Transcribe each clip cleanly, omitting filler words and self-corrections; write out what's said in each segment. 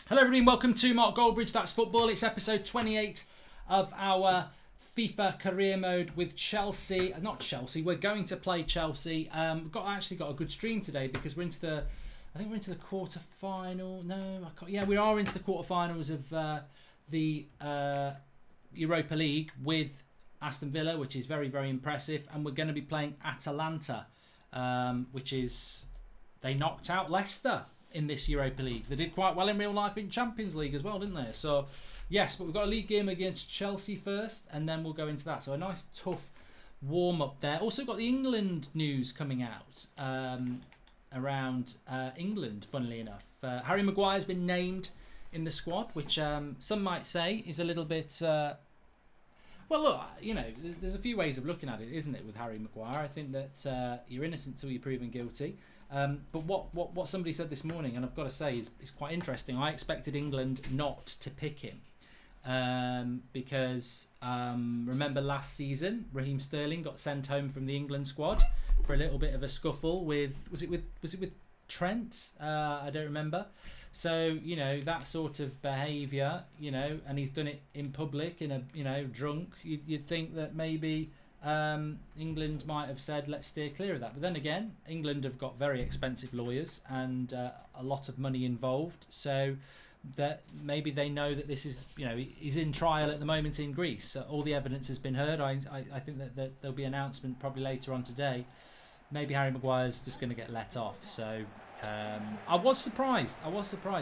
Hello everybody and welcome to Mark Goldbridge, That's Football. It's episode 28 of our FIFA career mode with Chelsea. Not Chelsea, we're going to play Chelsea. We've actually got a good stream today because we're into the, I think we're into the quarter-final. No, I can't, yeah, we are into the quarter-finals of the Europa League with Aston Villa, which is very, very impressive. And we're going to be playing Atalanta, which is, they knocked out Leicester in this Europa League. They did quite well in real life in Champions League as well, didn't they? So, yes, but we've got a league game against Chelsea first, and then we'll go into that. So a nice, tough warm-up there. Also got the England news coming out around England, funnily enough. Harry Maguire's been named in the squad, which some might say is a little bit... well, look, you know, there's a few ways of looking at it, isn't it, with Harry Maguire? I think that you're innocent till you're proven guilty. But what somebody said this morning, and I've got to say, is quite interesting. I expected England not to pick him because remember last season, Raheem Sterling got sent home from the England squad for a little bit of a scuffle with was it with Trent? I don't remember. So you know that sort of behaviour, you know, and he's done it in public in a drunk. You'd think that maybe. England might have said let's steer clear of that, but then again England have got very expensive lawyers and a lot of money involved, so that maybe they know that this is, you know, he's in trial at the moment in Greece, so all the evidence has been heard. I think that there'll be an announcement probably later on today. Maybe Harry Maguire's just going to get let off, so I was surprised.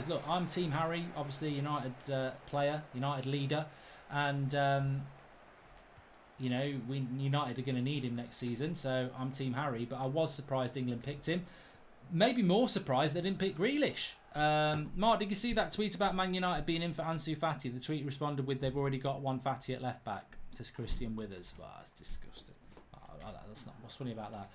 Look, I'm Team Harry, obviously United player, United leader, and you know, United are going to need him next season, so I'm Team Harry. But I was surprised England picked him. Maybe more surprised they didn't pick Grealish. Mark, did you see that tweet about Man United being in for Ansu Fati? The tweet responded with, "They've already got one Fati at left back." Says Christian Withers. Well, that's disgusting. That's not what's funny about that.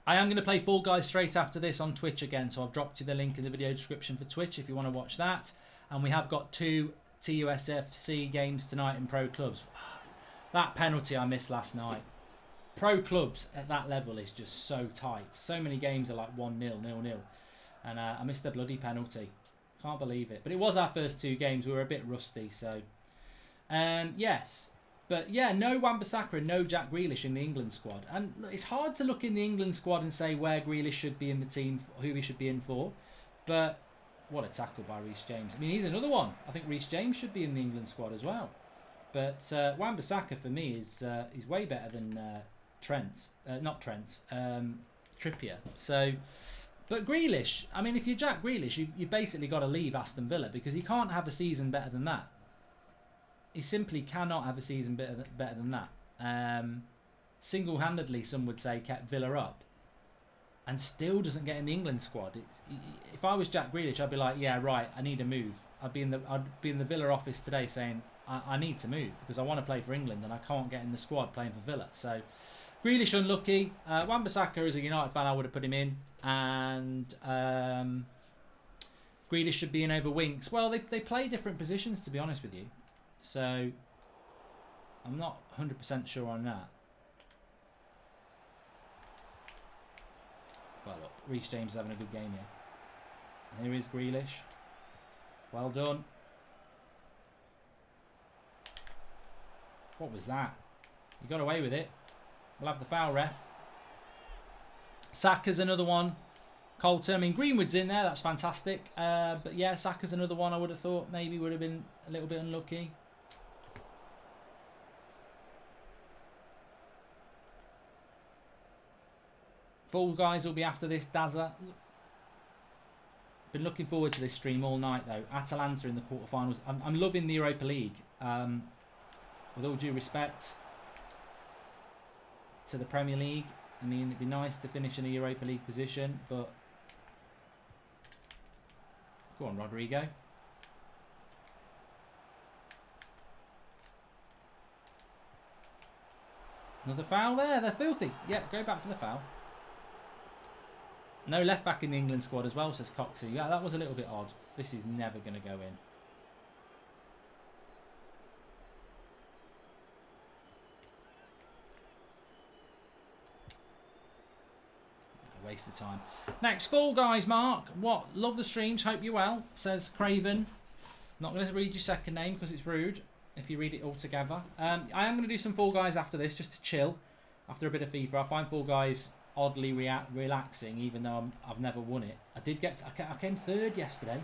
I am going to play Fall Guys straight after this on Twitch again, so I've dropped you the link in the video description for Twitch if you want to watch that. And we have got 2 TUSFC games tonight in pro clubs. That penalty I missed last night. Pro clubs at that level is just so tight. So many games are like 1-0, 0-0. And I missed a bloody penalty. Can't believe it. But it was our first 2 games. We were a bit rusty, so... yes. But yeah, no Wan-Bissaka and no Jack Grealish in the England squad. And it's hard to look in the England squad and say where Grealish should be in the team, who he should be in for. But what a tackle by Reece James. I mean, he's another one. I think Reece James should be in the England squad as well. But Wan-Bissaka for me is way better than Trippier. So, but Grealish, I mean, if you're Jack Grealish, you basically got to leave Aston Villa because he can't have a season better than that. He simply cannot have a season better than that. Single-handedly, some would say, kept Villa up, and still doesn't get in the England squad. If I was Jack Grealish, I'd be like, yeah, right, I need a move. I'd be in the Villa office today saying, I need to move because I want to play for England and I can't get in the squad playing for Villa. So Grealish unlucky. Wan-Bissaka, as a United fan, I would have put him in, and Grealish should be in over Winks. Well, they play different positions, to be honest with you, so I'm not 100% sure on that. Well, look, Reece James is having a good game here. Here is Grealish. Well done. What was that? You got away with it. We'll have the foul, ref. Saka's another one. Coulter. I mean, Greenwood's in there. That's fantastic. But yeah, Saka's another one I would have thought maybe would have been a little bit unlucky. Fall Guys will be after this, Dazza. Been looking forward to this stream all night, though. Atalanta in the quarterfinals. I'm loving the Europa League. With all due respect to the Premier League, I mean, it'd be nice to finish in a Europa League position, but go on, Rodrigo. Another foul there. They're filthy. Yeah, go back for the foul. No left back in the England squad as well, says Coxey. Yeah, that was a little bit odd. This is never going to go in. waste of time. Next, Fall Guys, Mark. What? Love the streams. Hope you're well, says Craven. Not going to read your second name because it's rude if you read it all together. I am going to do some Fall Guys after this, just to chill after a bit of FIFA. I find Fall Guys oddly relaxing, even though I've never won it. I came third yesterday.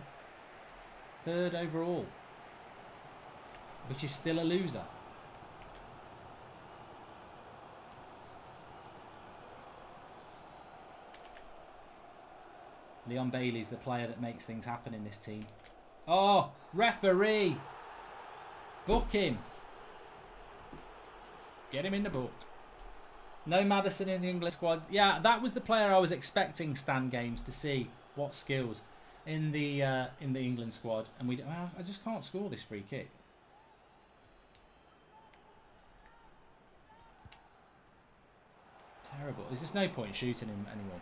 Third overall. Which is still a loser. Leon Bailey's the player that makes things happen in this team. Oh, referee! Book him. Get him in the book. No Maddison in the England squad. Yeah, that was the player I was expecting Stan Games to see. What skills in the England squad. And I just can't score this free kick. Terrible. There's just no point shooting him anymore.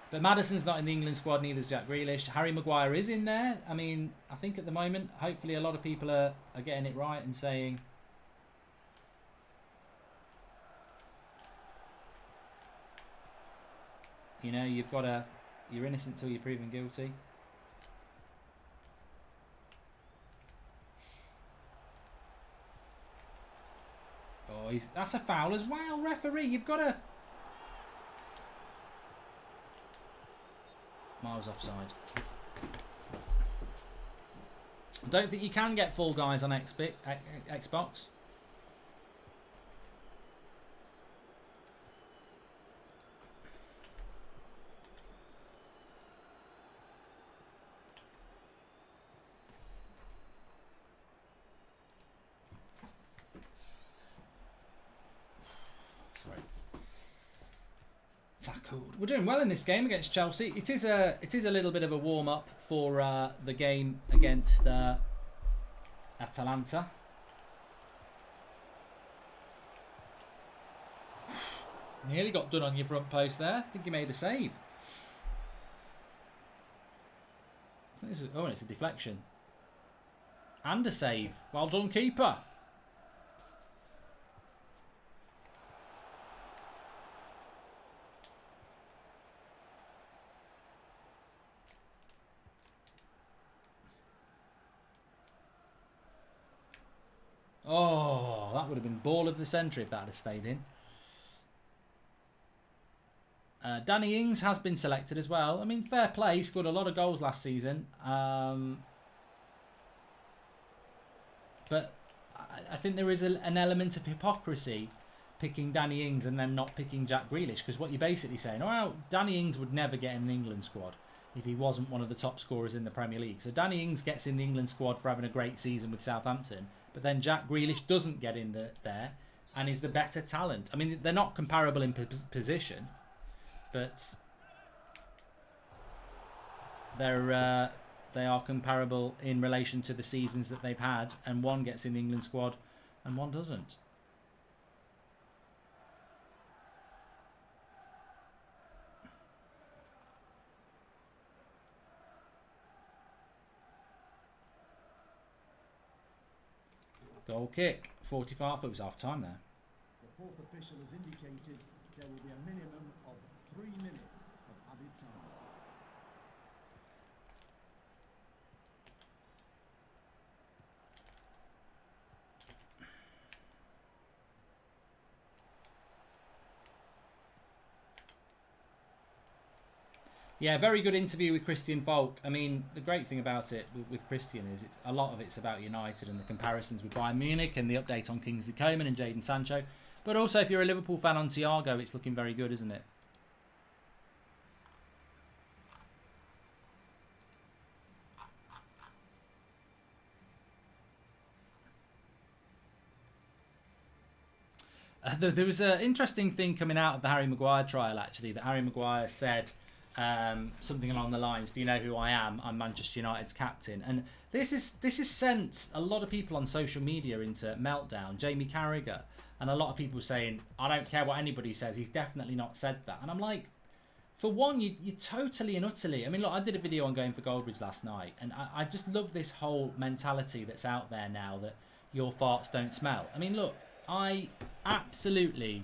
But Maddison's not in the England squad, neither is Jack Grealish. Harry Maguire is in there. I mean, I think at the moment, hopefully a lot of people are getting it right and saying... You know, you're innocent till you're proven guilty. Oh, that's a foul as well, referee. You've got to... Miles offside. I don't think you can get Fall Guys on Xbox. Sorry. Tackled. We're doing well in this game against Chelsea. It is a little bit of a warm up for the game against Atalanta. Nearly got done on your front post there. I think you made a save. Oh, and it's a deflection. And a save. Well done, keeper. Oh, that would have been ball of the century if that had stayed in. Danny Ings has been selected as well. I mean, fair play. He scored a lot of goals last season. But I think there is an element of hypocrisy picking Danny Ings and then not picking Jack Grealish. Because what you're basically saying, well, Danny Ings would never get in an England squad if he wasn't one of the top scorers in the Premier League. So Danny Ings gets in the England squad for having a great season with Southampton. But then Jack Grealish doesn't get in there and is the better talent. I mean, they're not comparable in position, but they are comparable in relation to the seasons that they've had. And one gets in the England squad and one doesn't. Goal kick. 45. I thought it was half time there. The fourth official has indicated there will be a minimum of 3 minutes of added time. Yeah, very good interview with Christian Falk. I mean, the great thing about it with Christian is a lot of it's about United and the comparisons with Bayern Munich and the update on Kingsley Coman and Jadon Sancho. But also, if you're a Liverpool fan on Thiago, it's looking very good, isn't it? There was an interesting thing coming out of the Harry Maguire trial, actually, that Harry Maguire said... something along the lines, do you know who I am? I'm Manchester United's captain. And this has sent a lot of people on social media into meltdown. Jamie Carragher and a lot of people saying, I don't care what anybody says, he's definitely not said that. And I'm like, for one, you totally and utterly... I mean, look, I did a video on going for Goldbridge last night, and I just love this whole mentality that's out there now that your farts don't smell. I mean, look, I absolutely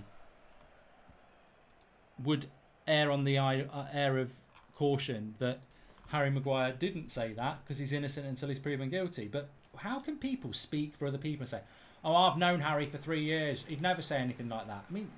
would err on the air of caution that Harry Maguire didn't say that because he's innocent until he's proven guilty. But how can people speak for other people and say, "Oh, I've known Harry for 3 years. He'd never say anything like that"? I mean,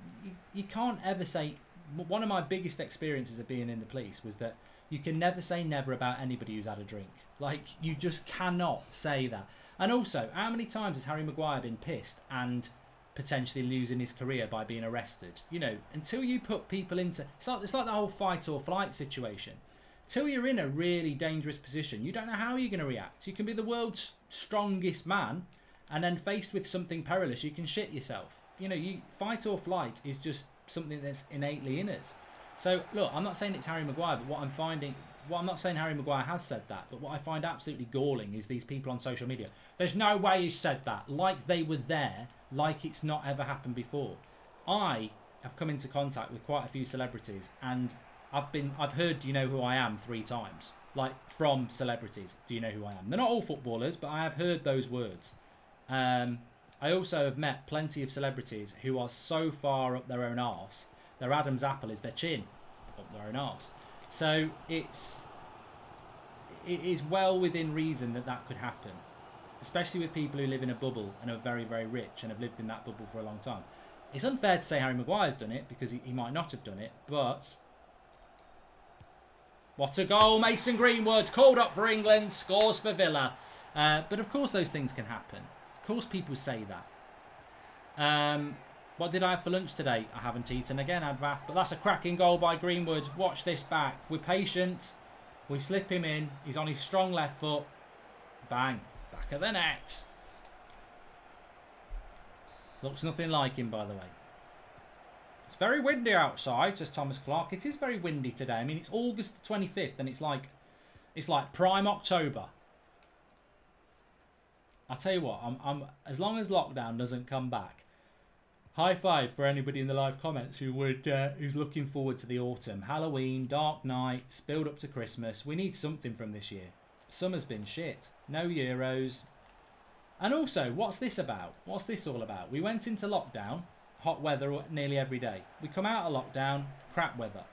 you can't ever say. One of my biggest experiences of being in the police was that you can never say never about anybody who's had a drink. Like, you just cannot say that. And also, how many times has Harry Maguire been pissed and potentially losing his career by being arrested? You know, until you put people into... It's like the whole fight or flight situation. Till you're in a really dangerous position, you don't know how you're going to react. You can be the world's strongest man, and then faced with something perilous, you can shit yourself. You know, fight or flight is just something that's innately in us. So, look, I'm not saying it's Harry Maguire, but I'm not saying Harry Maguire has said that, but what I find absolutely galling is these people on social media. There's no way he said that. Like they were there, like it's not ever happened before. I have come into contact with quite a few celebrities, and I've heard "Do you know who I am?" 3 times, like from celebrities. Do you know who I am? They're not all footballers, but I have heard those words. I also have met plenty of celebrities who are so far up their own arse, their Adam's apple is their chin, up their own arse. So it is well within reason that could happen, especially with people who live in a bubble and are very, very rich and have lived in that bubble for a long time. It's unfair to say Harry Maguire's done it because he might not have done it, but... What a goal, Mason Greenwood, called up for England, scores for Villa. But of course those things can happen. Of course people say that. What did I have for lunch today? I haven't eaten again, Advath. But that's a cracking goal by Greenwood. Watch this back. We're patient. We slip him in. He's on his strong left foot. Bang. Back of the net. Looks nothing like him, by the way. It's very windy outside, says Thomas Clark. It is very windy today. I mean, it's August the 25th, and it's like prime October. I'll tell you what, I'm as long as lockdown doesn't come back, high five for anybody in the live comments who's looking forward to the autumn. Halloween, Dark Nights, build up to Christmas. We need something from this year. Summer's been shit. No Euros. And also, what's this about? What's this all about? We went into lockdown, hot weather nearly every day. We come out of lockdown, crap weather.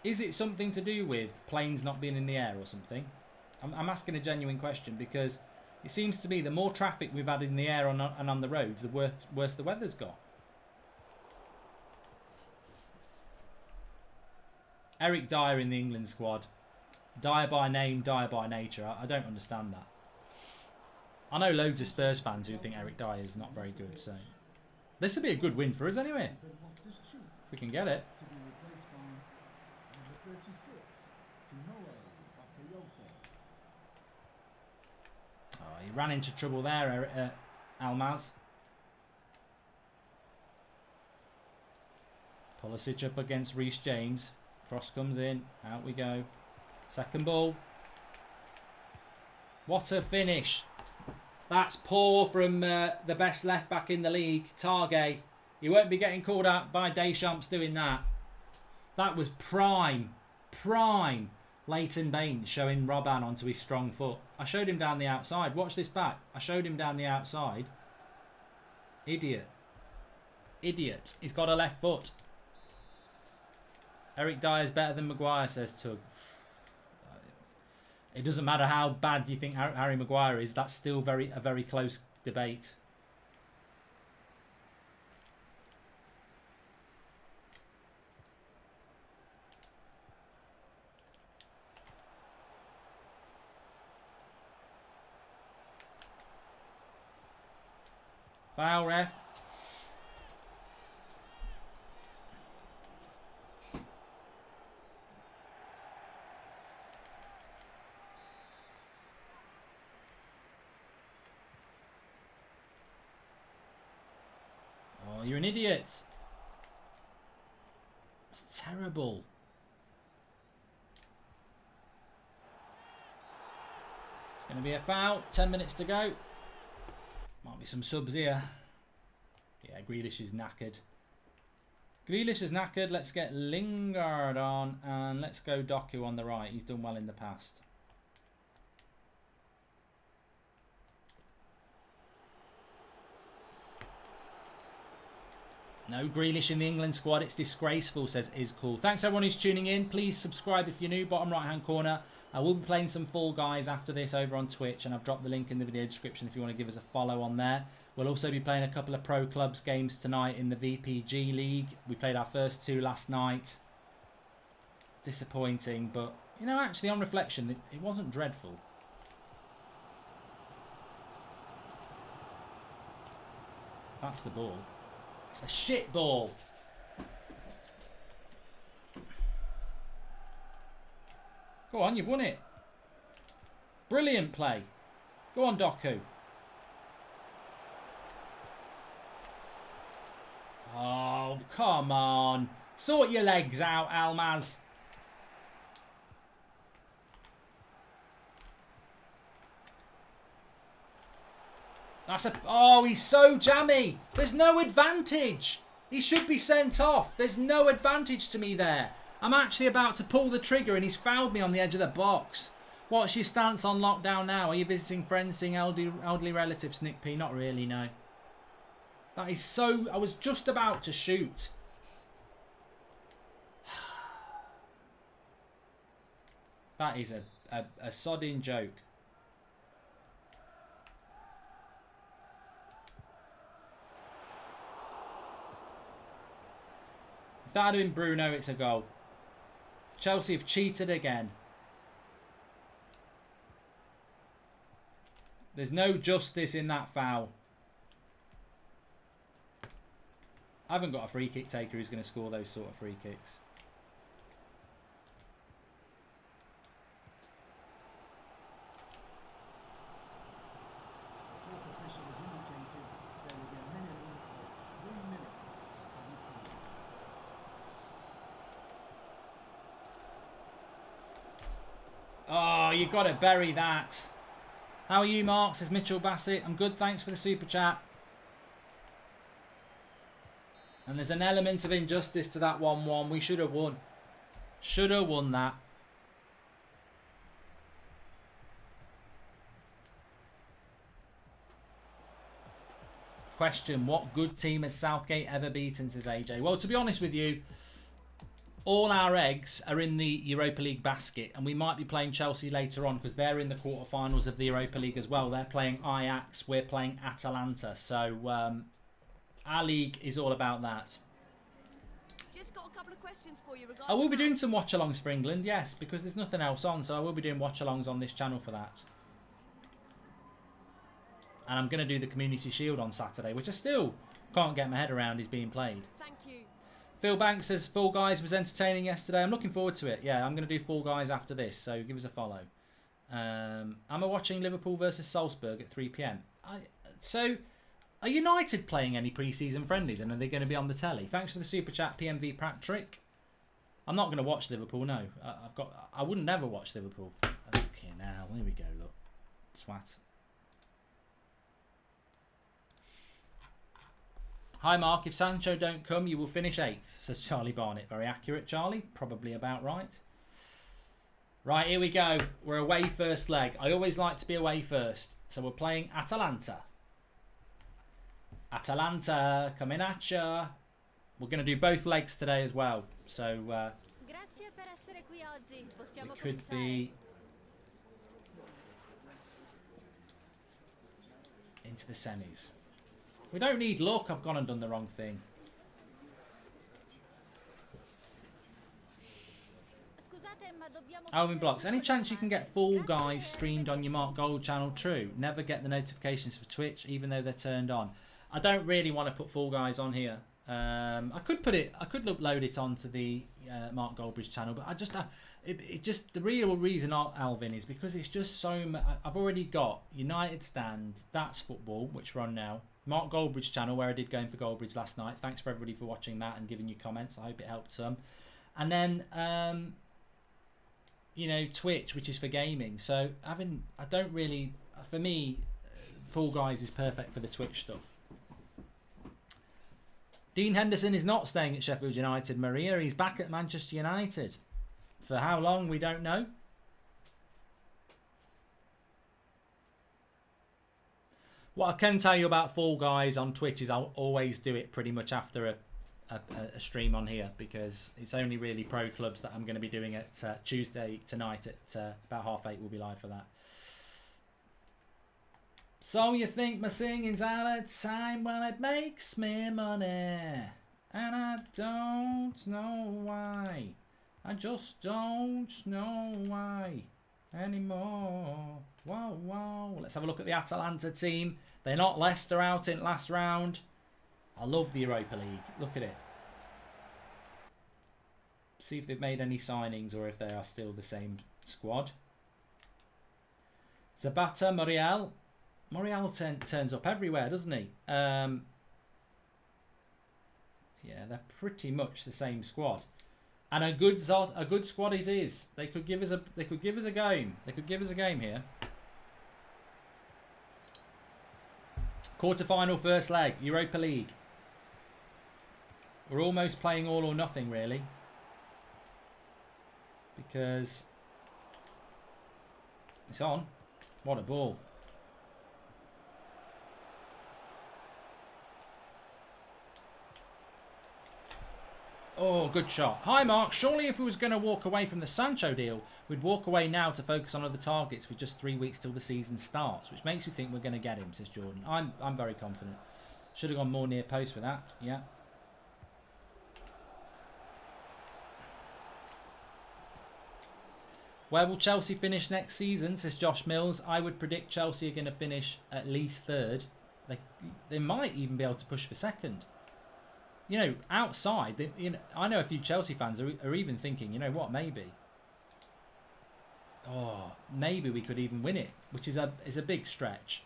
Is it something to do with planes not being in the air or something? I'm asking a genuine question because it seems to me the more traffic we've had in the air and on the roads, the worse the weather's got. Eric Dyer in the England squad. Dyer by name, Dyer by nature. I don't understand that. I know loads of Spurs fans who think Eric Dyer is not very good, so this would be a good win for us anyway, if we can get it. Oh, he ran into trouble there, Almaz. Pulisic up against Reece James. Cross comes in. Out we go. Second ball. What a finish. That's poor from the best left back in the league, Targay. He won't be getting called out by Deschamps doing that. That was prime Leighton Baines showing Robban onto his strong foot. I showed him down the outside. Watch this back. I showed him down the outside. Idiot. Idiot. He's got a left foot. Eric Dyer's better than Maguire, says Tug. It doesn't matter how bad you think Harry Maguire is. That's still a very close debate. Foul, ref. Oh, you're an idiot. It's terrible. It's going to be a foul. 10 minutes to go. Might be some subs here. Yeah, Grealish is knackered. Grealish is knackered. Let's get Lingard on. And let's go Doku on the right. He's done well in the past. No Grealish in the England squad. It's disgraceful, says Is Cool. Thanks everyone who's tuning in. Please subscribe if you're new. Bottom right hand corner. I will be playing some Fall Guys after this over on Twitch, and I've dropped the link in the video description if you want to give us a follow on there. We'll also be playing a couple of Pro Clubs games tonight in the VPG League. We played our first 2 last night. Disappointing, but, you know, actually on reflection, it wasn't dreadful. That's the ball. It's a shit ball. Go on, you've won it. Brilliant play. Go on, Doku. Oh, come on. Sort your legs out, Almaz. That's a... Oh, he's so jammy. There's no advantage. He should be sent off. There's no advantage to me there. I'm actually about to pull the trigger and he's fouled me on the edge of the box. What's your stance on lockdown now? Are you visiting friends, seeing elderly relatives, Nick P? Not really, no. That is so... I was just about to shoot. That is a sodding joke. If that had been Bruno, it's a goal. Chelsea have cheated again. There's no justice in that foul. I haven't got a free kick taker who's going to score those sort of free kicks. Oh, you got to bury that. How are you, Mark? Says Mitchell Bassett. I'm good, thanks for the super chat. And there's an element of injustice to that 1-1. We should have won. Should have won that. Question, what good team has Southgate ever beaten, says AJ? Well, to be honest with you, all our eggs are in the Europa League basket, and we might be playing Chelsea later on because they're in the quarterfinals of the Europa League as well. They're playing Ajax, we're playing Atalanta. So our league is all about that. Just got a couple of questions for you regarding... I will be doing some watch-alongs for England, yes, because there's nothing else on, so I will be doing watch-alongs on this channel for that. And I'm going to do the Community Shield on Saturday, which I still can't get my head around is being played. Thank you. Phil Banks says Fall Guys was entertaining yesterday. I'm looking forward to it. Yeah, I'm going to do Fall Guys after this, so give us a follow. Am I watching Liverpool versus Salzburg at 3 PM? So, are United playing any pre-season friendlies, and are they going to be on the telly? Thanks for the super chat, PMV Patrick. I'm not going to watch Liverpool. No, I wouldn't never watch Liverpool. Okay, now here we go. Look, swat. Hi Mark, if Sancho don't come, you will finish 8th, says Charlie Barnett. Very accurate, Charlie. Probably about right. Right, here we go. We're away first leg. I always like to be away first. So we're playing Atalanta. Atalanta, coming at ya. We're going to do both legs today as well. So it could be into the semis. We don't need luck. I've gone and done the wrong thing. Alvin Blocks. Any chance you can get Fall Guys streamed on your Mark Gold channel? True. Never get the notifications for Twitch, even though they're turned on. I don't really want to put Fall Guys on here. I could put it. I could upload it onto the Mark Goldbridge channel, but I just, it just the real reason, Alvin, is because it's just so. I've already got United Stand. That's football, which we're on now. Mark Goldbridge channel, where I did Going for Goldbridge last night. Thanks for everybody for watching that and giving you comments. I hope it helped some. And then, you know, Twitch, which is for gaming. So I don't really, for me, Fall Guys is perfect for the Twitch stuff. Dean Henderson is not staying at Sheffield United, Maria. He's back at Manchester United. For how long, we don't know. What I can tell you about Fall Guys on Twitch is I'll always do it pretty much after a stream on here, because it's only really pro clubs that I'm going to be doing it Tuesday tonight at about 8:30. We'll be live for that. So you think my singing's out of time? Well, it makes me money, and I don't know why. I just don't know why anymore. Whoa, whoa. Let's have a look at the Atalanta team. They're not Leicester out in last round. I love the Europa League. Look at it. See if they've made any signings or if they are still the same squad. Zapata, Muriel. Muriel turns up everywhere, doesn't he? Yeah, they're pretty much the same squad, and a good squad it is. They could give us a game. They could give us a game here. Quarter-final, first leg, Europa League. We're almost playing all or nothing, really, because it's on. What a ball. Oh, good shot. Hi, Mark. Surely if we was going to walk away from the Sancho deal, we'd walk away now to focus on other targets with just 3 weeks till the season starts, which makes me think we're going to get him, says Jordan. I'm very confident. Should have gone more near post with that. Yeah. Where will Chelsea finish next season, says Josh Mills. I would predict Chelsea are going to finish at least third. They might even be able to push for second. You know, outside, I know a few Chelsea fans are even thinking, you know what, maybe. Oh, maybe we could even win it, which is a big stretch.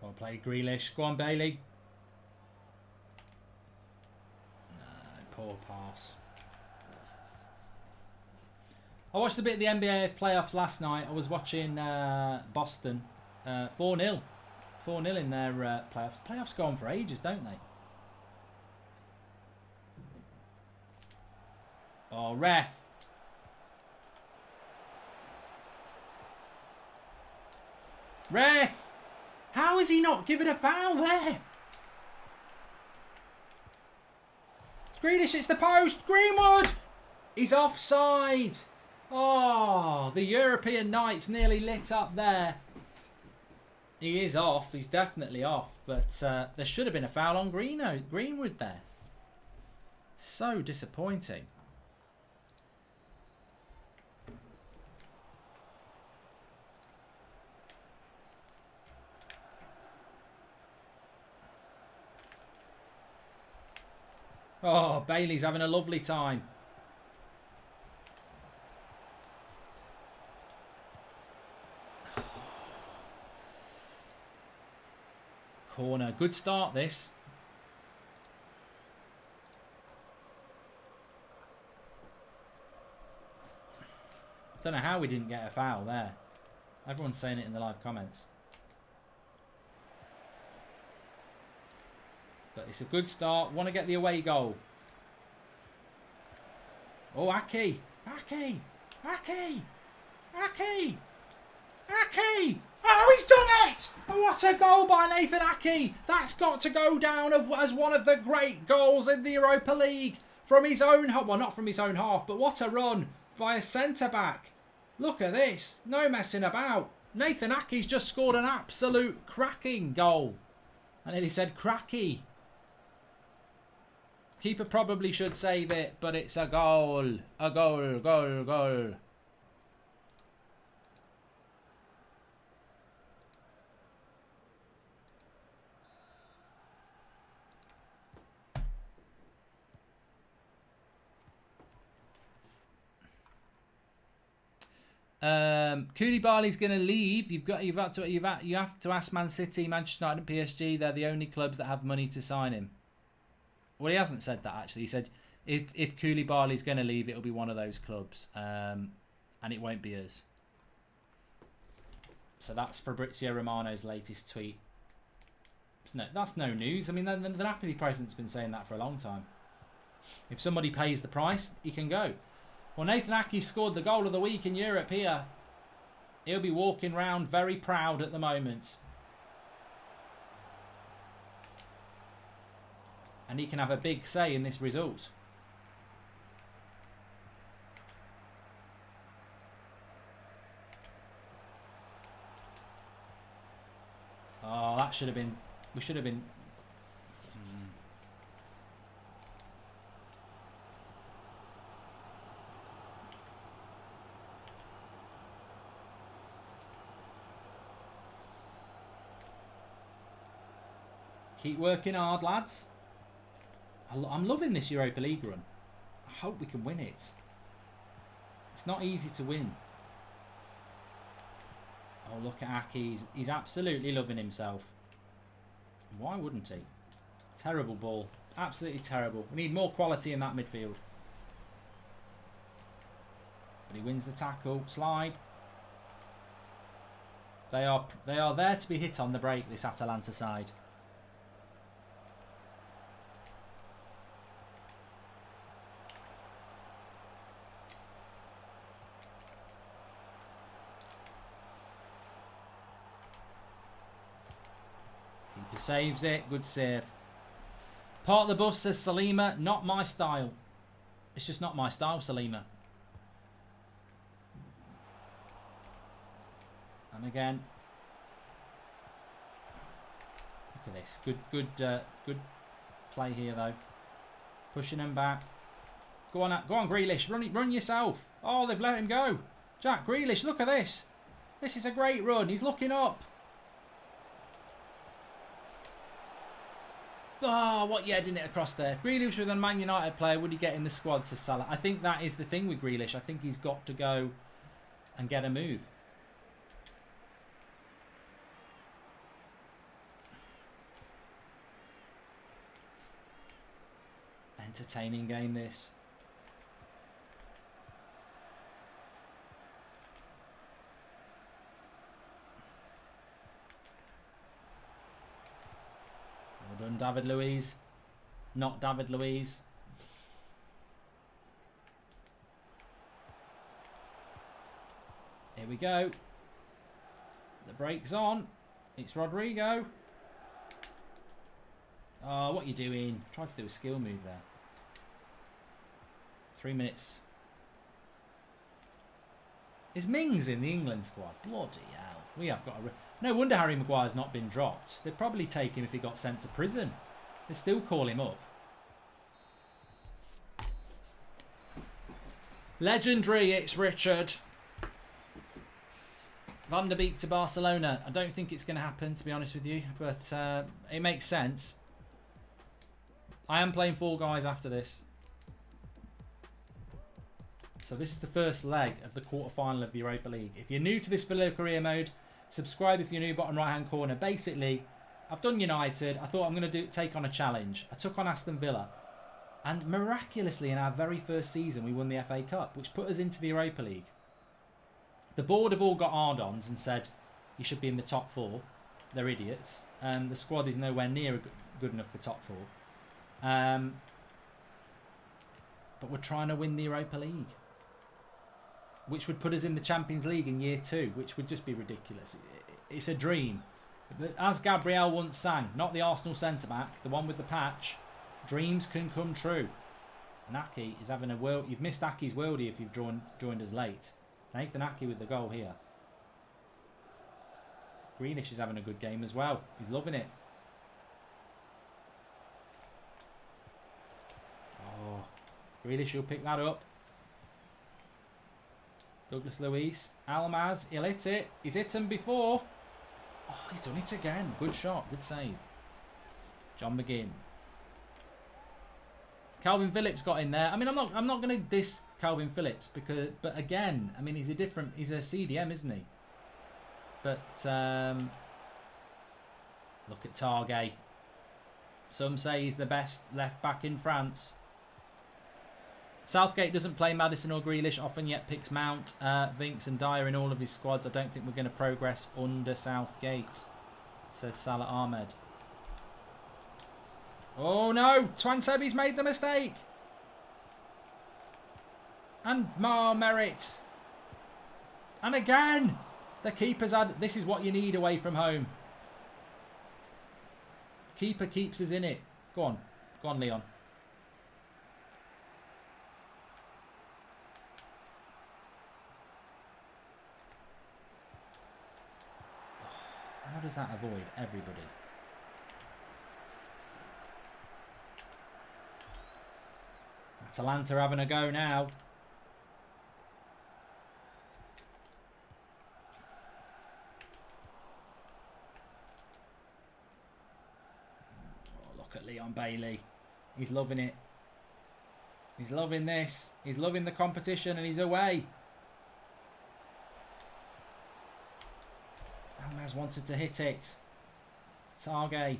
Well played, Grealish. Go on, Bailey. No, poor pass. I watched a bit of the NBA playoffs last night. I was watching Boston. 4-0. 4-0 in their playoffs. Playoffs go on for ages, don't they? Oh, ref. Ref! How is he not given a foul there? Grealish, it's the post. Greenwood! He's offside. Oh, the European Knights nearly lit up there. He is off. He's definitely off. But there should have been a foul on Greenwood there. So disappointing. Oh, Bailey's having a lovely time. Corner. Good start, this. Don't know how we didn't get a foul there. Everyone's saying it in the live comments. But it's a good start. Want to get the away goal. Oh, Aki. Aki. Aki. Aki. Aki. Oh, he's done it! What a goal by Nathan Aki. That's got to go down as one of the great goals in the Europa League. From his own half. Well, not from his own half, but what a run by a centre-back. Look at this. No messing about. Nathan Aki's just scored an absolute cracking goal. I nearly said cracky. Keeper probably should save it, but it's a goal. A goal, goal, goal. Koulibaly's going to leave. You have to ask Man City, Manchester United, and PSG. They're the only clubs that have money to sign him. Well, he hasn't said that actually. He said If Koulibaly's going to leave, it'll be one of those clubs, and it won't be us. So that's Fabrizio Romano's latest tweet. That's no news. I mean, the Napoli president's been saying that for a long time. If somebody pays the price, he can go. Well, Nathan Ake scored the goal of the week in Europe here. He'll be walking round very proud at the moment. And he can have a big say in this result. Oh, that should have been... We should have been... Keep working hard, lads. I'm loving this Europa League run. I hope we can win it. It's not easy to win. Oh, look at Ake. He's absolutely loving himself. Why wouldn't he? Terrible ball. Absolutely terrible. We need more quality in that midfield. But he wins the tackle. Slide. They are there to be hit on the break, this Atalanta side. Keeper saves it. Good save. Part of the bus, says Salima. Not my style. It's just not my style, Salima. And again. Look at this. Good play here, though. Pushing him back. Go on, Grealish. Run yourself. Oh, they've let him go. Jack Grealish, look at this. This is a great run. He's looking up. Oh, what heading it across there. If Grealish was a Man United player, would he get in the squad, says Salah? I think that is the thing with Grealish. I think he's got to go and get a move. Entertaining game, this. Well done, David Luiz. Not David Luiz. Here we go. The break's on. It's Rodrigo. Oh, what are you doing? Tried to do a skill move there. 3 minutes. Is Mings in the England squad? Bloody hell. We have got a... No wonder Harry Maguire's not been dropped. They'd probably take him if he got sent to prison. They'd still call him up. Legendary, it's Richard. Van der Beek to Barcelona. I don't think it's going to happen, to be honest with you. But it makes sense. I am playing Fall Guys after this. So this is the first leg of the quarter-final of the Europa League. If you're new to this Villa career mode, subscribe if you're new, bottom right-hand corner. Basically, I've done United. I thought I'm going to take on a challenge. I took on Aston Villa. And miraculously, in our very first season, we won the FA Cup, which put us into the Europa League. The board have all got hard-ons and said, you should be in the top four. They're idiots. And the squad is nowhere near good enough for top four. But we're trying to win the Europa League, which would put us in the Champions League in year 2, which would just be ridiculous. It's a dream. But as Gabriel once sang, not the Arsenal centre-back, the one with the patch, dreams can come true. And Ake is having a world... You've missed Ake's worldie if you've joined us late. Nathan Ake with the goal here. Grealish is having a good game as well. He's loving it. Oh, Grealish will pick that up. Douglas Luiz. Almaz, he'll hit it. He's hit him before. Oh, he's done it again. Good shot, good save. John McGinn. Calvin Phillips got in there. I mean, I'm not going to diss Calvin Phillips but again, I mean, he's a CDM, isn't he? But look at Targay. Some say he's the best left back in France. Southgate doesn't play Maddison or Grealish often, yet picks Mount, Vinks and Dyer in all of his squads. I don't think we're going to progress under Southgate, says Salah Ahmed. Oh no, Twansebi's made the mistake. And more merit. And again, the keeper's had... This is what you need away from home. Keeper keeps us in it. Go on. Go on, Leon. How does that avoid everybody? Atalanta having a go now. Oh, look at Leon Bailey. He's loving it. He's loving this. He's loving the competition and he's away. Almaz wanted to hit it. Targay.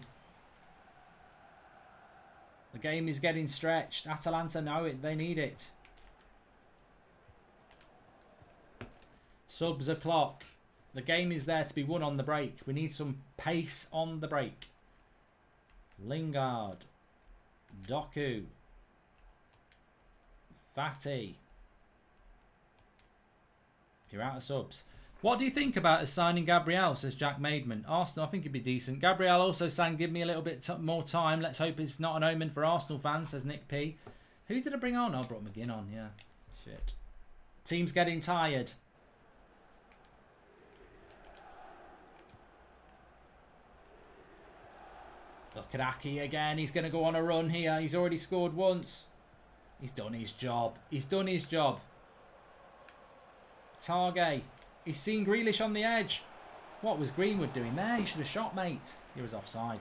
The game is getting stretched. Atalanta know it. They need it. Subs o'clock. The game is there to be won on the break. We need some pace on the break. Lingard. Doku. Fati. You're out of subs. What do you think about us signing Gabriel, says Jack Maidman? Arsenal, I think he'd be decent. Gabriel also sang, give me a little bit more time. Let's hope it's not an omen for Arsenal fans, says Nick P. Who did I bring on? Oh, I brought McGinn on, yeah. Shit. Team's getting tired. Look at Aki again. He's going to go on a run here. He's already scored once. He's done his job. He's done his job. Targay. He's seen Grealish on the edge. What was Greenwood doing there? He should have shot, mate. He was offside.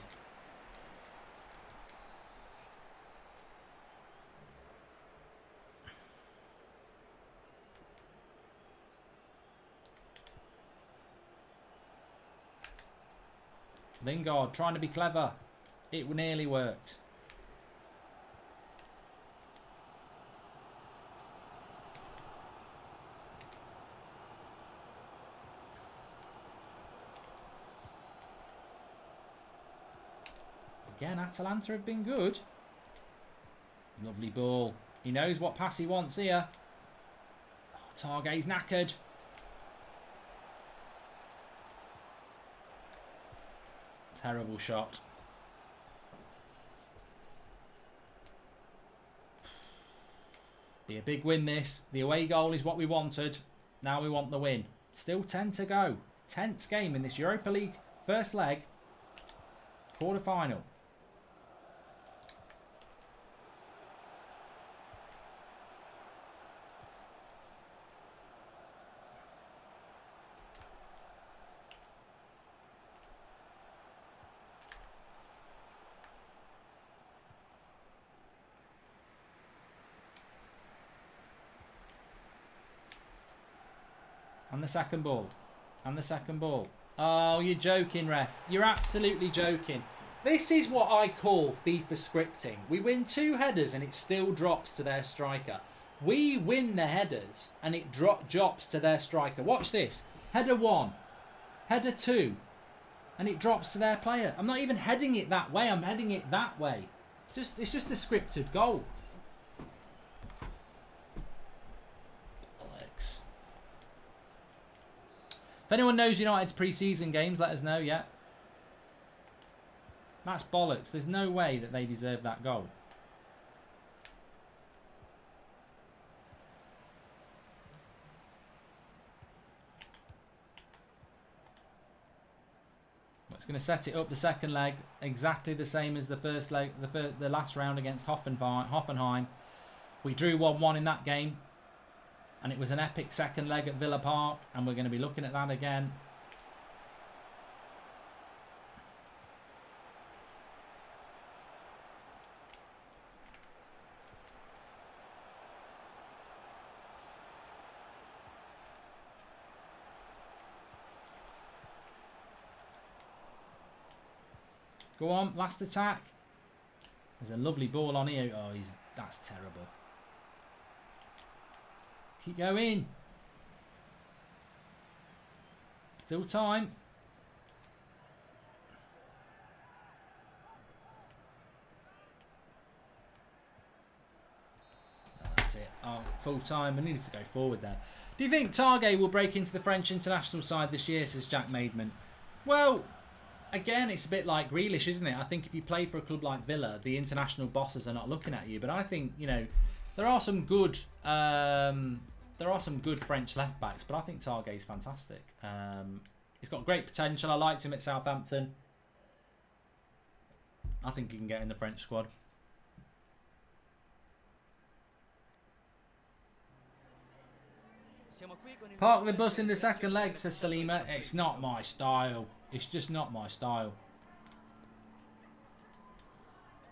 Lingard trying to be clever. It nearly worked. Again, Atalanta have been good. Lovely ball. He knows what pass he wants here. Oh, Targay's knackered. Terrible shot. Be a big win this. The away goal is what we wanted. Now we want the win. Still 10 to go. Tense game in this Europa League first leg. Quarter final. And the second ball. And the second ball. Oh, you're joking, ref. You're absolutely joking. This is what I call FIFA scripting. We win 2 headers and it still drops to their striker. We win the headers and it drops to their striker. Watch this. Header 1. Header 2. And it drops to their player. I'm not even heading it that way. I'm heading it that way. It's just a scripted goal. If anyone knows United's pre-season games, let us know, yeah. That's bollocks. There's no way that they deserve that goal. It's going to set it up the second leg exactly the same as the first leg, the last round against Hoffenheim. We drew 1-1 in that game. And it was an epic second leg at Villa Park. And we're going to be looking at that again. Go on, last attack. There's a lovely ball on here. Oh, that's terrible. Keep going. Still time. That's it. Oh, full time. I needed to go forward there. Do you think Targay will break into the French international side this year, says Jack Maidman? Well, again, it's a bit like Grealish, isn't it? I think if you play for a club like Villa, the international bosses are not looking at you. But I think, you know, there are some good French left backs, but I think Targay's fantastic. He's got great potential. I liked him at Southampton. I think he can get in the French squad. Park the bus in the second leg, says Salima. It's not my style. It's just not my style.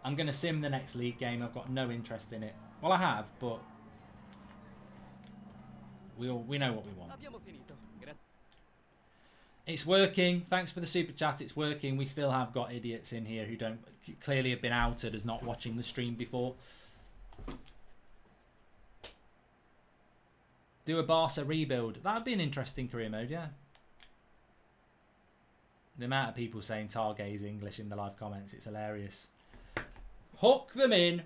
I'm going to sim the next league game. I've got no interest in it. Well, I have, but we know what we want. It's working. Thanks for the super chat. It's working. We still have got idiots in here who don't clearly have been outed as not watching the stream before. Do a Barca rebuild. That would be an interesting career mode, yeah. The amount of people saying Targay's English in the live comments, it's hilarious. Hook them in.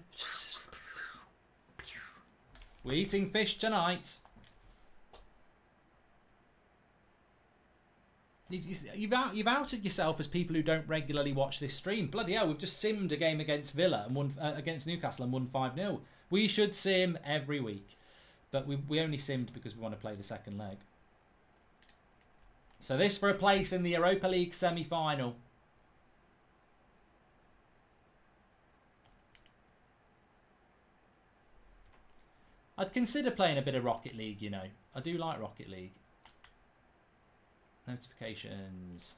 We're eating fish tonight. You've outed yourself as people who don't regularly watch this stream. Bloody hell, we've just simmed a game against Villa and won against Newcastle and won 5-0. We should sim every week. But we only simmed because we want to play the second leg. So this for a place in the Europa League semi-final. I'd consider playing a bit of Rocket League, you know. I do like Rocket League. Notifications.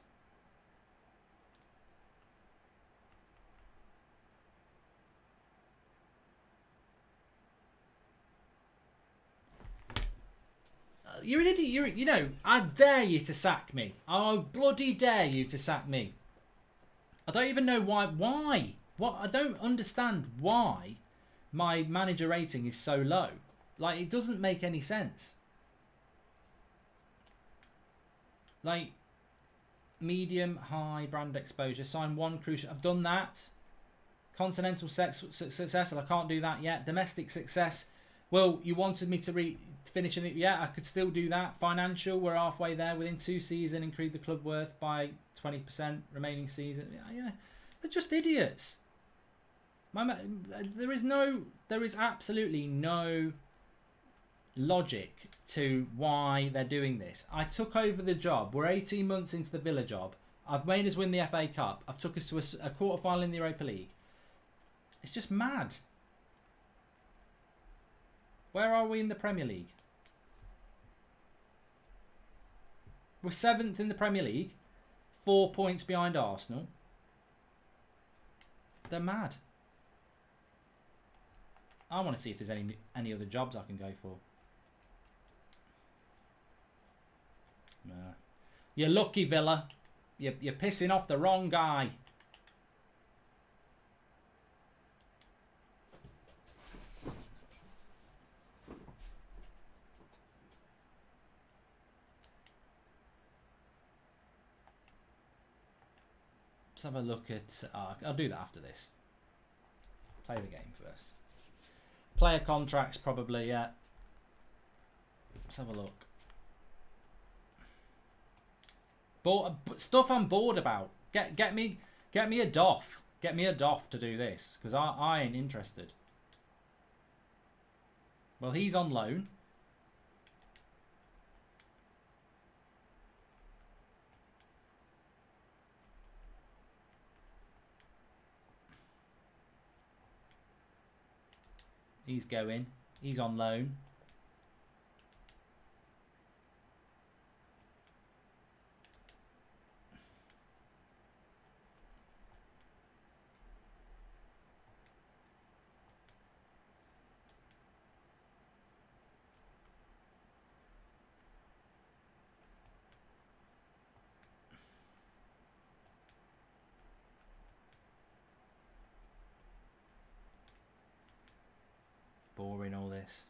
You're an idiot. You know, I dare you to sack me. I bloody dare you to sack me. I don't even know why. Why? What? I don't understand why my manager rating is so low. Like, it doesn't make any sense. Like, medium, high brand exposure. Sign one crucial. I've done that. Continental success, and I can't do that yet. Domestic success. Well, you wanted me to finish it. Yeah, I could still do that. Financial, we're halfway there. Within 2 seasons, increase the club worth by 20% remaining season. Yeah, they're just idiots. There is absolutely no logic to why they're doing this. I took over the job. We're 18 months into the Villa job. I've made us win the FA Cup. I've took us to a quarter-final in the Europa League. It's just mad. Where are we in the Premier League? We're 7th in the Premier League. 4 points behind Arsenal. They're mad. I want to see if there's any other jobs I can go for. Nah. You're lucky, Villa. You're pissing off the wrong guy. Let's have a look at... I'll do that after this. Play the game first. Player contracts, probably, yeah. Let's have a look. Stuff I'm bored about. Get me a doff. Get me a doff to do this, because I ain't interested. Well, he's on loan. He's going. He's on loan. Boring, all this.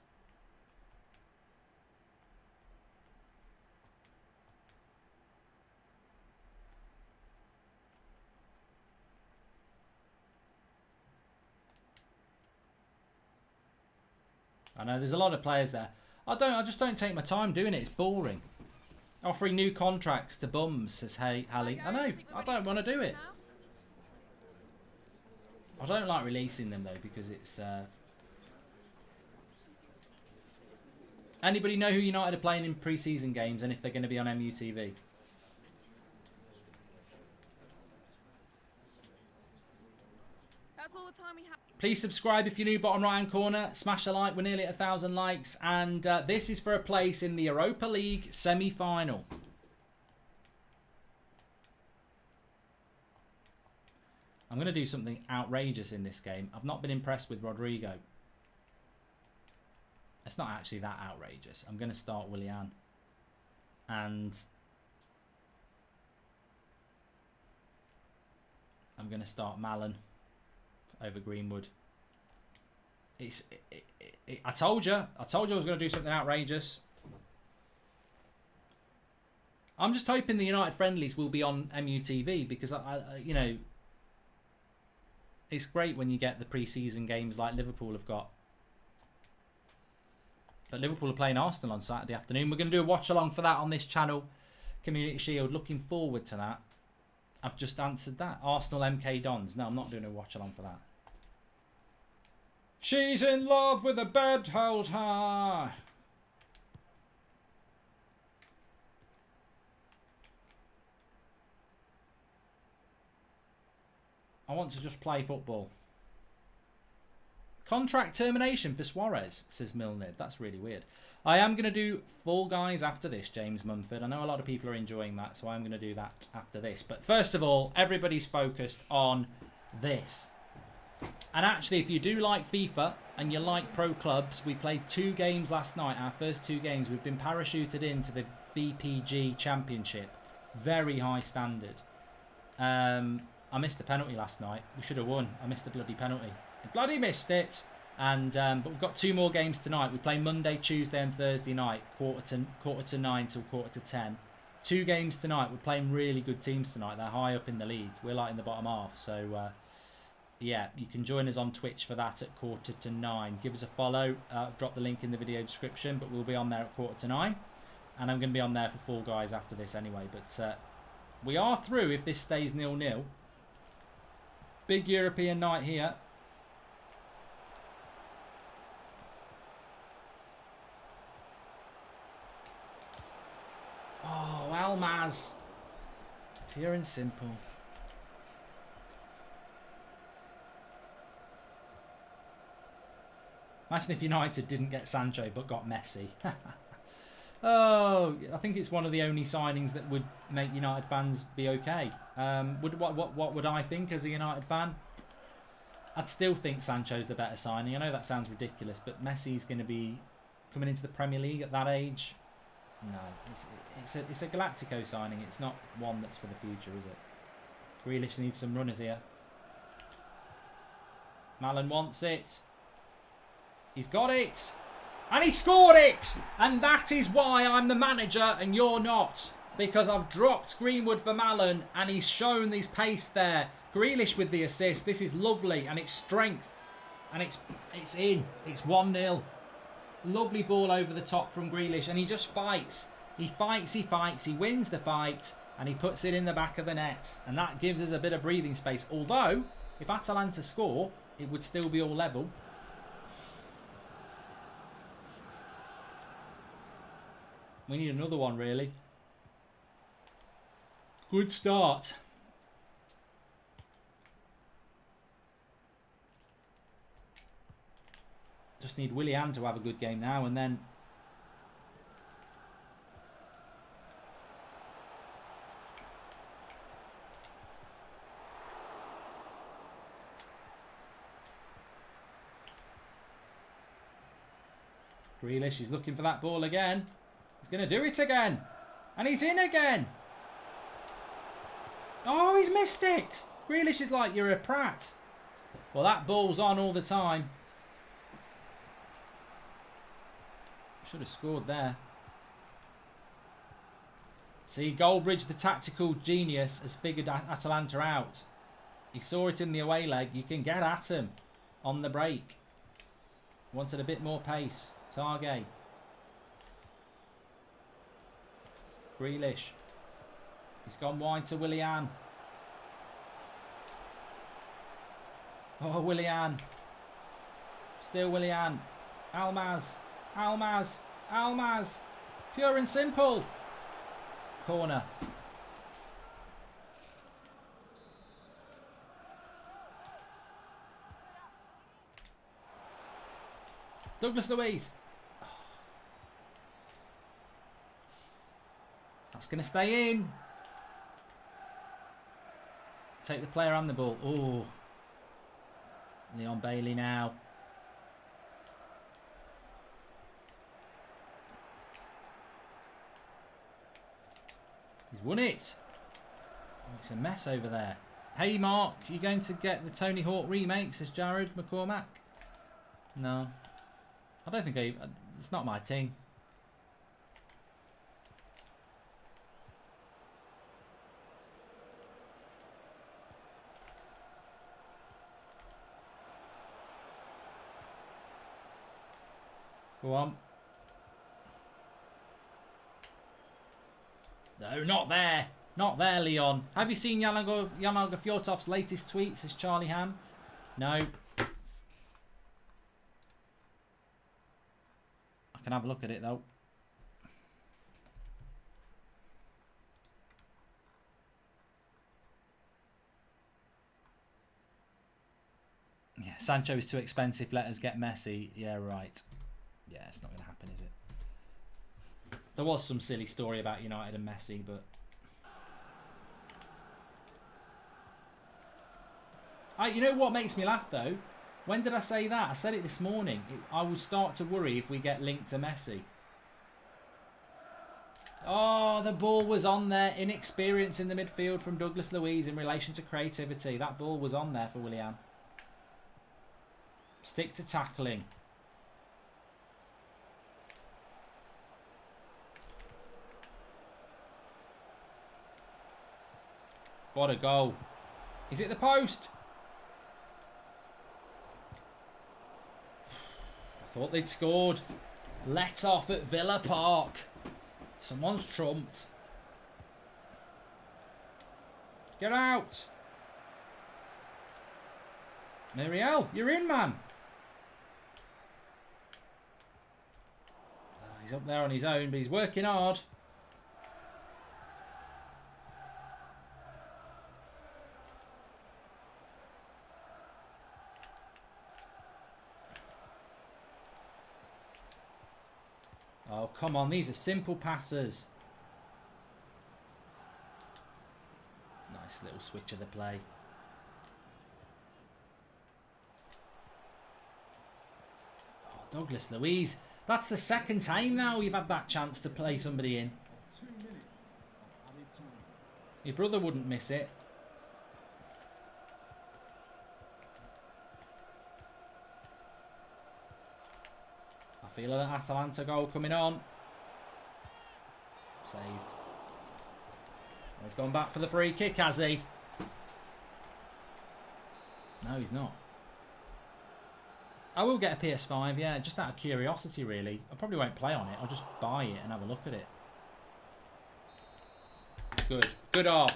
I know there's a lot of players there. I just don't take my time doing it. It's boring. Offering new contracts to bums, says Hallie. I know. I don't want to do it. I don't like releasing them though because it's. Anybody know who United are playing in pre-season games and if they're going to be on MUTV? That's all the time we have. Please subscribe if you're new, bottom right hand corner. Smash a like, we're nearly at 1,000 likes. And this is for a place in the Europa League semi-final. I'm going to do something outrageous in this game. I've not been impressed with Rodrigo. It's not actually that outrageous. I'm going to start Willian. And I'm going to start Mallon over Greenwood. I told you I was going to do something outrageous. I'm just hoping the United friendlies will be on MUTV because I you know, it's great when you get the pre-season games like Liverpool have got. But Liverpool are playing Arsenal on Saturday afternoon. We're going to do a watch along for that on this channel, Community Shield. Looking forward to that. I've just answered that. Arsenal MK Dons. No, I'm not doing a watch along for that. She's in love with a bed held high. I want to just play football. Contract termination for Suarez, says Milner. That's really weird. I am going to do Fall Guys after this, James Mumford. I know a lot of people are enjoying that, so I'm going to do that after this. But first of all, everybody's focused on this. And actually, if you do like FIFA and you like pro clubs, we played 2 games last night. Our first 2 games, we've been parachuted into the VPG Championship. Very high standard. I missed the penalty last night. We should have won. I missed the bloody penalty. I bloody missed it. And but we've got 2 more games tonight. We play Monday, Tuesday and Thursday night. Quarter to 9 till quarter to 10. 2 games tonight. We're playing really good teams tonight. They're high up in the league. We're like in the bottom half. So yeah, you can join us on Twitch for that at quarter to 9. Give us a follow. I've dropped the link in the video description. But we'll be on there at quarter to 9. And I'm going to be on there for Fall Guys after this anyway. But we are through if this stays 0-0. Big European night here. Oh, Almaz. Pure and simple. Imagine if United didn't get Sancho but got Messi. Oh, I think it's one of the only signings that would make United fans be okay. What would I think as a United fan? I'd still think Sancho's the better signing. I know that sounds ridiculous, but Messi's going to be coming into the Premier League at that age. No, it's a Galactico signing. It's not one that's for the future, is it? Grealish needs some runners here. Mallon wants it. He's got it. And he scored it! And that is why I'm the manager and you're not. Because I've dropped Greenwood for Mallon and he's shown his pace there. Grealish with the assist. This is lovely and it's strength. And it's in. It's 1-0. Lovely ball over the top from Grealish and he just fights. He fights, he wins the fight and he puts it in the back of the net. And that gives us a bit of breathing space. Although, if Atalanta score, it would still be all level. We need another one, really. Good start. Just need Willian to have a good game now and then. Grealish, he's looking for that ball again. He's going to do it again. And he's in again. Oh, he's missed it. Grealish is like, you're a prat. Well, that ball's on all the time. Should have scored there. See, Goldbridge, the tactical genius, has figured Atalanta out. He saw it in the away leg. You can get at him on the break. Wanted a bit more pace. Targay. Grealish. He's gone wide to Willian. Oh, Willian. Still Willian. Almaz. Almaz. Almaz. Pure and simple. Corner. Douglas Luiz. That's going to stay in. Take the player and the ball. Oh. Leon Bailey now. He's won it. Oh, it's a mess over there. Hey Mark, you going to get the Tony Hawk remake, says Jared McCormack? No. I don't think it's not my thing. Go on. No, not there. Not there, Leon. Have you seen Janoga Fjortov's latest tweet, says Charlie Ham? No. I can have a look at it, though. Yeah, Sancho is too expensive. Let us get Messi. Yeah, right. Yeah, it's not going to happen, is it? There was some silly story about United and Messi, but... you know what makes me laugh, though? When did I say that? I said it this morning. I would start to worry if we get linked to Messi. Oh, the ball was on there. Inexperience in the midfield from Douglas Luiz in relation to creativity. That ball was on there for Willian. Stick to tackling. What a goal. Is it the post? I thought they'd scored. Let off at Villa Park. Someone's trumped. Get out. Muriel, you're in, man. He's up there on his own, but he's working hard. Oh, come on. These are simple passes. Nice little switch of the play. Oh, Douglas Luiz. That's the second time now you've had that chance to play somebody in. 2 minutes of added time. Your brother wouldn't miss it. I feel an Atalanta goal coming on. Saved. He's gone back for the free kick, has he? No, he's not. I will get a PS5, yeah, just out of curiosity, really. I probably won't play on it. I'll just buy it and have a look at it. Good. Good off.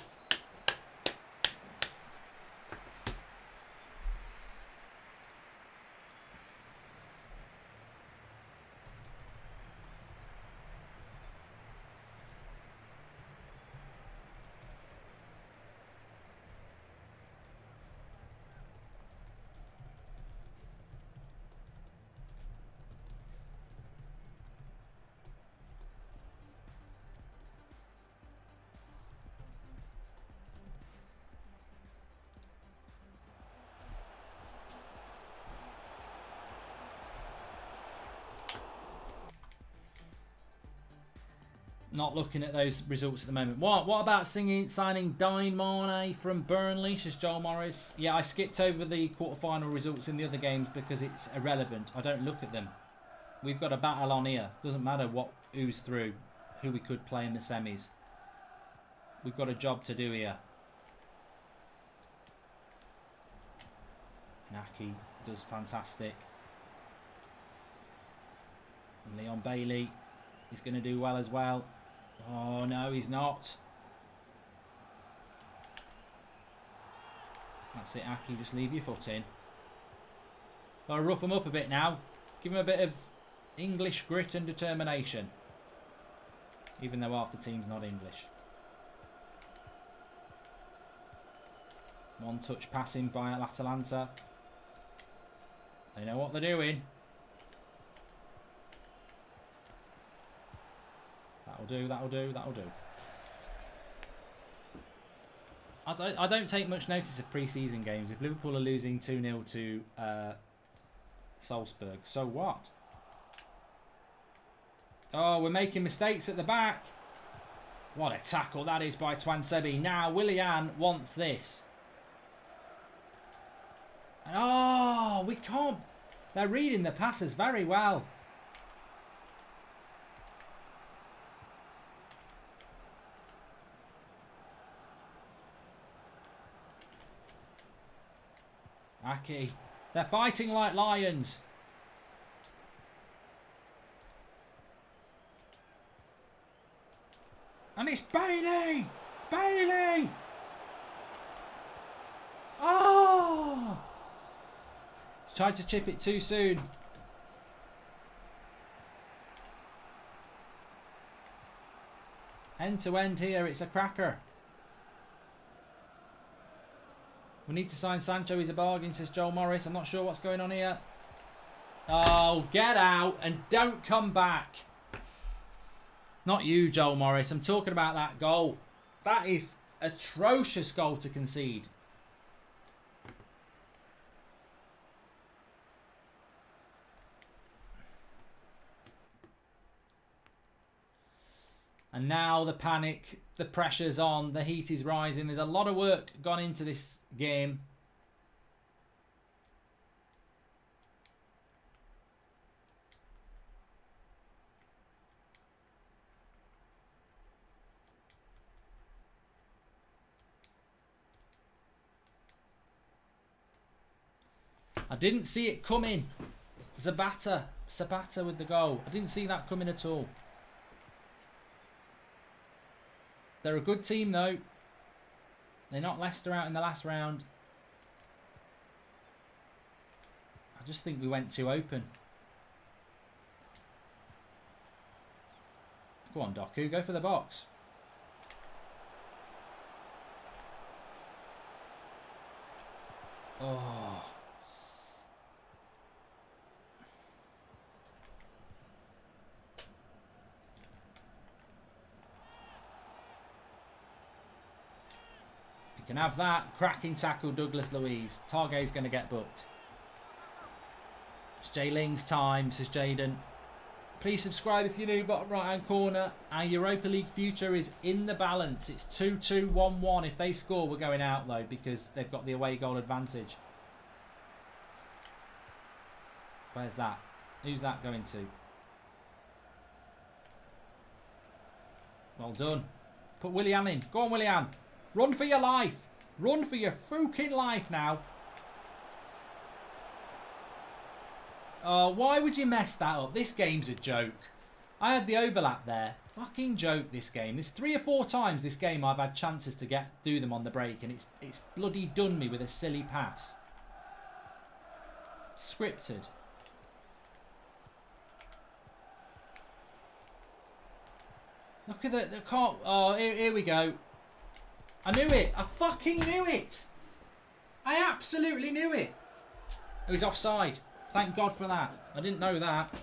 Not looking at those results at the moment. What about signing Dine Marne from Burnley, says Joel Morris? Yeah, I skipped over the quarterfinal results in the other games because it's irrelevant. I don't look at them. We've got a battle on here. Doesn't matter who's through, who we could play in the semis. We've got a job to do here. Naki does fantastic. Leon Bailey is going to do well as well. Oh, no, he's not. That's it, Aki. Just leave your foot in. Got to rough him up a bit now. Give him a bit of English grit and determination. Even though half the team's not English. One touch passing by Atalanta. They know what they're doing. That'll do, that'll do, that'll do. I don't take much notice of pre-season games. If Liverpool are losing 2-0 to Salzburg, so what? Oh, we're making mistakes at the back. What a tackle that is by Twansebi. Now, Willian wants this. Oh, we can't. They're reading the passes very well. Aki. They're fighting like lions. And it's Bailey! Bailey! Oh! Tried to chip it too soon. End to end here, it's a cracker. We need to sign Sancho, he's a bargain, says Joel Morris. I'm not sure what's going on here. Oh, get out and don't come back. Not you, Joel Morris. I'm talking about that goal. That is atrocious goal to concede. And now the panic, the pressure's on, the heat is rising. There's a lot of work gone into this game. I didn't see it coming. Zapata with the goal. I didn't see that coming at all. They're a good team though. They knocked Leicester out in the last round. I just think we went too open. Go on, Doku. Go for the box. Oh. You can have that. Cracking tackle, Douglas Luiz. Target's going to get booked. It's Jay Ling's time, says Jaden. Please subscribe if you're new, bottom right hand corner. Our Europa League future is in the balance. It's 2-2, 1-1. If they score, we're going out though because they've got the away goal advantage. Where's that? Who's that going to? Well done. Put Willian in. Go on, Willian. Run for your life. Run for your freaking life now. Oh, why would you mess that up? This game's a joke. I had the overlap there. Fucking joke, this game. There's 3 or 4 times this game I've had chances to do them on the break, and it's bloody done me with a silly pass. Scripted. Look at the can't. Oh, here we go. I knew it. I fucking knew it. I absolutely knew it. Oh, he's offside. Thank God for that. I didn't know that.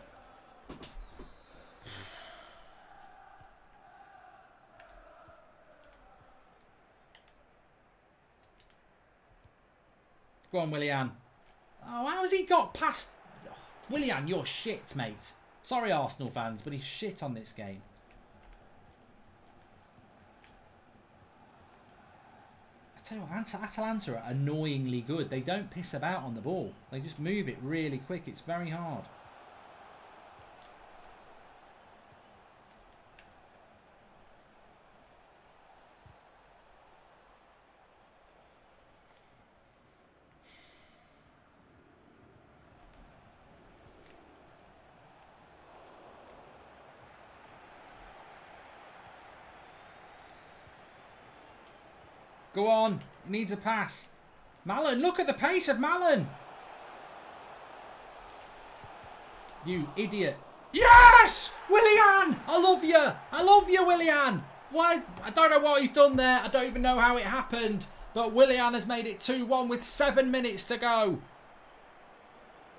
Go on, Willian. Oh, how's he got past... Oh, Willian, you're shit, mate. Sorry, Arsenal fans, but he's shit on this game. I tell you what, Atalanta are annoyingly good. They don't piss about on the ball. They just move it really quick. It's very hard. Go on. He needs a pass. Mallon, look at the pace of Mallon. You idiot. Yes! Willian! I love you. I love you, Willian. Why? I don't know what he's done there. I don't even know how it happened. But Willian has made it 2-1 with 7 minutes to go.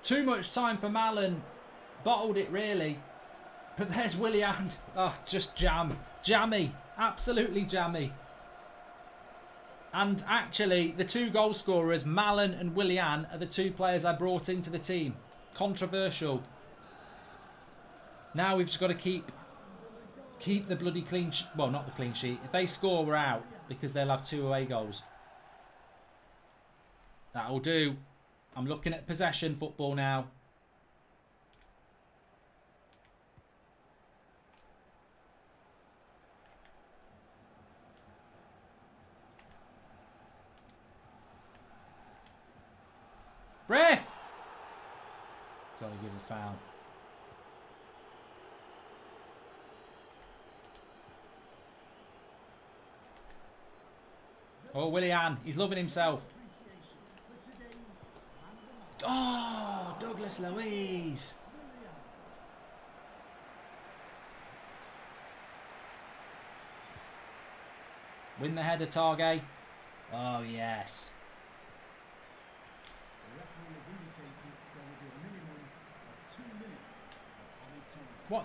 Too much time for Mallon. Bottled it, really. But there's Willian. Oh, just jam. Jammy. Absolutely jammy. And actually, the 2 goal scorers, Mallon and Willian, are the 2 players I brought into the team. Controversial. Now we've just got to keep the bloody clean sheet. Well, not the clean sheet. If they score, we're out because they'll have 2 away goals. That'll do. I'm looking at possession football now. Ref! Got to give a foul. Oh, Willian. He's loving himself. Oh, Douglas Luiz. Win the header, Target. Oh, yes. What?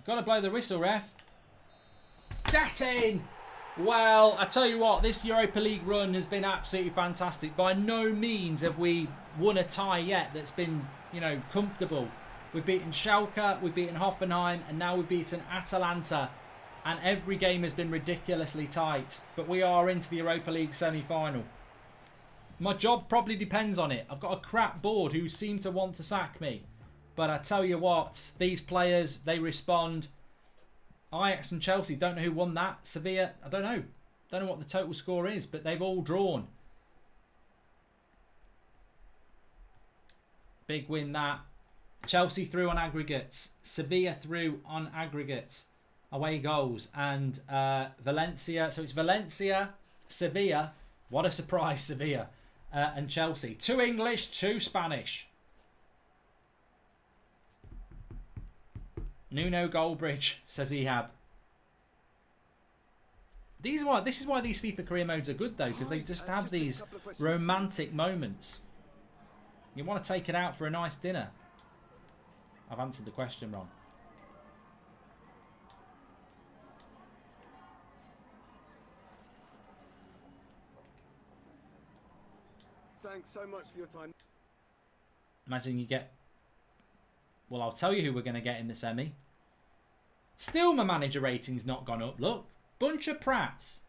Got to blow the whistle, ref. Get in! Well, I tell you what, this Europa League run has been absolutely fantastic. By no means have we won a tie yet that's been, you know, comfortable. We've beaten Schalke, we've beaten Hoffenheim, and now we've beaten Atalanta. And every game has been ridiculously tight. But we are into the Europa League semi-final. My job probably depends on it. I've got a crap board who seem to want to sack me. But I tell you what, these players, they respond. Ajax and Chelsea, don't know who won that. Sevilla, I don't know. Don't know what the total score is, but they've all drawn. Big win that. Chelsea through on aggregates. Sevilla through on aggregates. Away goals. And Valencia. So it's Valencia, Sevilla. What a surprise, Sevilla. And Chelsea. 2 English, 2 Spanish. Nuno Goldbridge, says Ehab. This is why these FIFA career modes are good, though, because they just have these romantic moments. You want to take it out for a nice dinner. I've answered the question wrong. Thanks so much for your time. Imagine you get... Well, I'll tell you who we're going to get in the semi. Still my manager rating's not gone up. Look. Bunch of prats.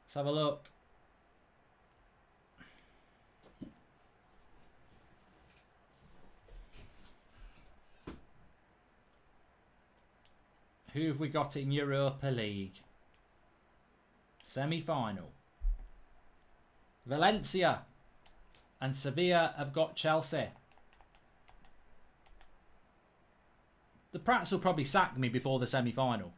Let's have a look. Who have we got in Europa League? Semi-final. Valencia and Sevilla have got Chelsea. The Prats will probably sack me before the semi-final.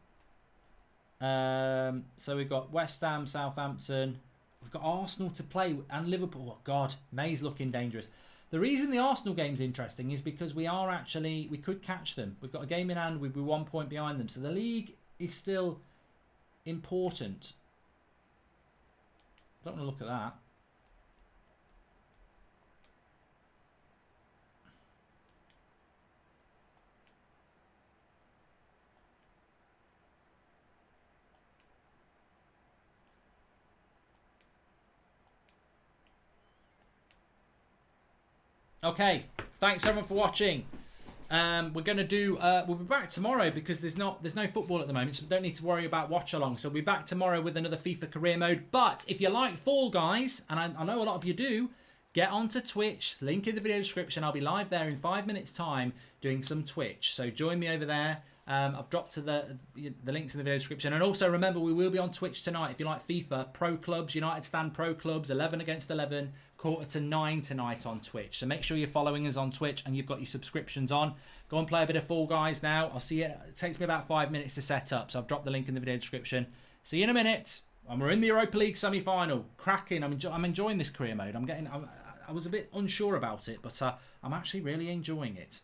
So we've got West Ham, Southampton. We've got Arsenal to play and Liverpool. Oh God, May's looking dangerous. The reason the Arsenal game's interesting is because we could catch them. We've got a game in hand, we'd be 1 point behind them. So the league is still important. I don't want to look at that. Okay, thanks everyone for watching. We're gonna do. We'll be back tomorrow because there's no football at the moment, so we don't need to worry about watch along. So we'll be back tomorrow with another FIFA career mode. But if you like Fall Guys, and I know a lot of you do, get onto Twitch. Link in the video description. I'll be live there in 5 minutes' time doing some Twitch. So join me over there. I've dropped to the links in the video description. And also remember, we will be on Twitch tonight. If you like FIFA, Pro Clubs, United Stand Pro Clubs, 11 against 11, 8:45 tonight on Twitch. So make sure you're following us on Twitch and you've got your subscriptions on. Go and play a bit of Fall Guys now. I'll see you. It takes me about 5 minutes to set up, so I've dropped the link in the video description. See you in a minute. And we're in the Europa League semi-final. Cracking. I'm enjoying this career mode. I was a bit unsure about it, but I'm actually really enjoying it.